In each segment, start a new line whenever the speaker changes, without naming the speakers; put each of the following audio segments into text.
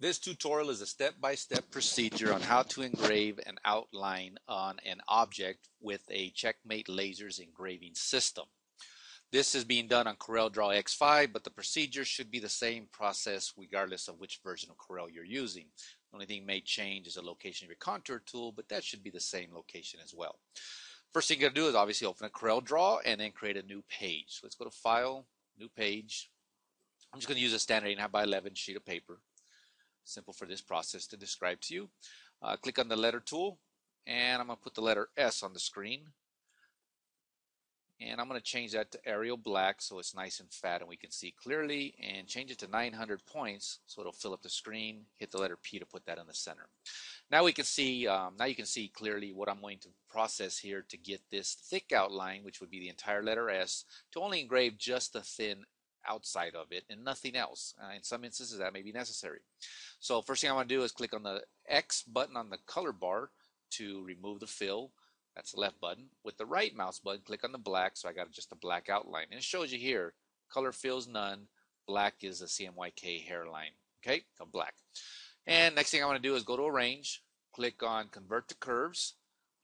This tutorial is a step-by-step procedure on how to engrave an outline on an object with a Checkmate Lasers engraving system. This is being done on CorelDRAW X5, but the procedure should be the same process regardless of which version of Corel you're using. The only thing may change is the location of your contour tool, but that should be the same location as well. First thing you're going to do is obviously open a CorelDRAW and then create a new page. Let's go to File, New Page. I'm just going to use a standard 8.5 by 11 sheet of paper. Simple for this process to describe to you. Click on the letter tool, and I'm going to put the letter S on the screen. And I'm going to change that to Arial Black so it's nice and fat and we can see clearly, and change it to 900 points so it'll fill up the screen. Hit the letter P to put that in the center. Now we can see, now you can see clearly what I'm going to process here to get this thick outline, which would be the entire letter S, to only engrave just the thin outside of it and nothing else. In some instances that may be necessary. So first thing I want to do is click on the X button on the color bar to remove the fill. That's the left button. With the right mouse button, click on the black, so I got just a black outline. And it shows you here, color fills none, black is the CMYK hairline, okay, of black. And next thing I want to do is go to Arrange, click on Convert to Curves,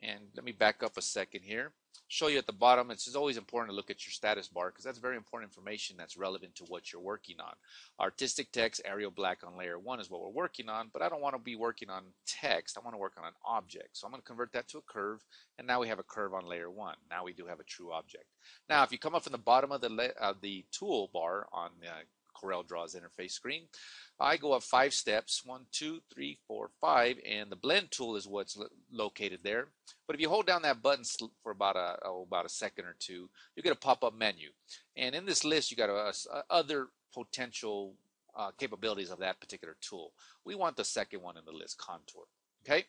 and let me back up a second here. Show you at the bottom, it's always important to look at your status bar because that's very important information that's relevant to what you're working on. Artistic text, Arial Black on layer 1 is what we're working on, but I don't want to be working on text. I want to work on an object. So I'm going to convert that to a curve, and now we have a curve on layer 1. Now we do have a true object. Now if you come up from the bottom of the toolbar on CorelDRAW's interface screen, I go up 5 steps, 1, 2, 3, 4, 5, and the blend tool is what's located there. But if you hold down that button for about a second or two, you get a pop-up menu. And in this list, you got other potential capabilities of that particular tool. We want the second one in the list, Contour. Okay?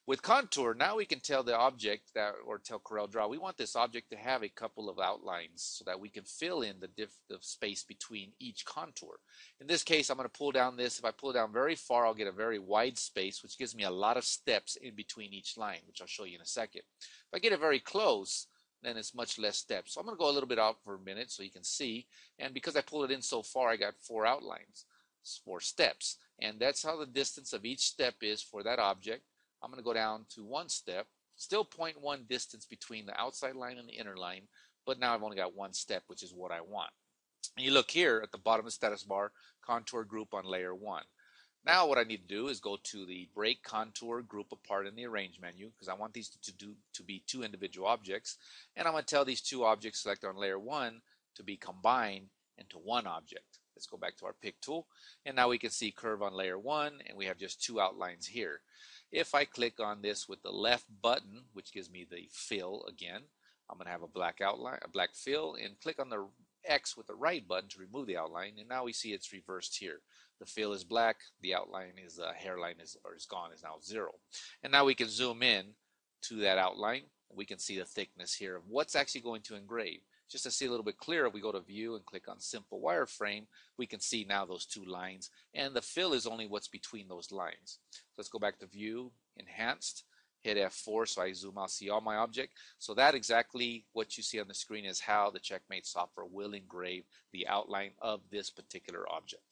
With Contour, now we can tell the object or tell CorelDRAW, we want this object to have a couple of outlines so that we can fill in the space between each contour. In this case, I'm going to pull down this. If I pull down very far, I'll get a very wide space, which gives me a lot of steps in between each line, which I'll show you in a second. If I get it very close, then it's much less steps. So I'm going to go a little bit out for a minute so you can see. And because I pulled it in so far, I got 4 outlines, 4 steps. And that's how the distance of each step is for that object. I'm going to go down to 1 step, still 0.1 distance between the outside line and the inner line, but now I've only got 1 step, which is what I want. And you look here at the bottom of the status bar, contour group on layer 1. Now what I need to do is go to the break contour group apart in the arrange menu, because I want these to be 2 individual objects, and I'm going to tell these 2 objects selected on layer 1 to be combined into 1 object. Let's go back to our pick tool, and now we can see curve on layer 1, and we have just 2 outlines here. If I click on this with the left button, which gives me the fill again, I'm going to have a black outline, a black fill, and click on the X with the right button to remove the outline, and now we see it's reversed here. The fill is black, the outline is hairline is gone, is now 0. And now we can zoom in to that outline. We can see the thickness here of what's actually going to engrave. Just to see a little bit clearer, if we go to View and click on Simple Wireframe, we can see now those 2 lines, and the fill is only what's between those lines. So let's go back to View, Enhanced, hit F4 so I zoom out, see all my object. So that exactly what you see on the screen is how the Checkmate software will engrave the outline of this particular object.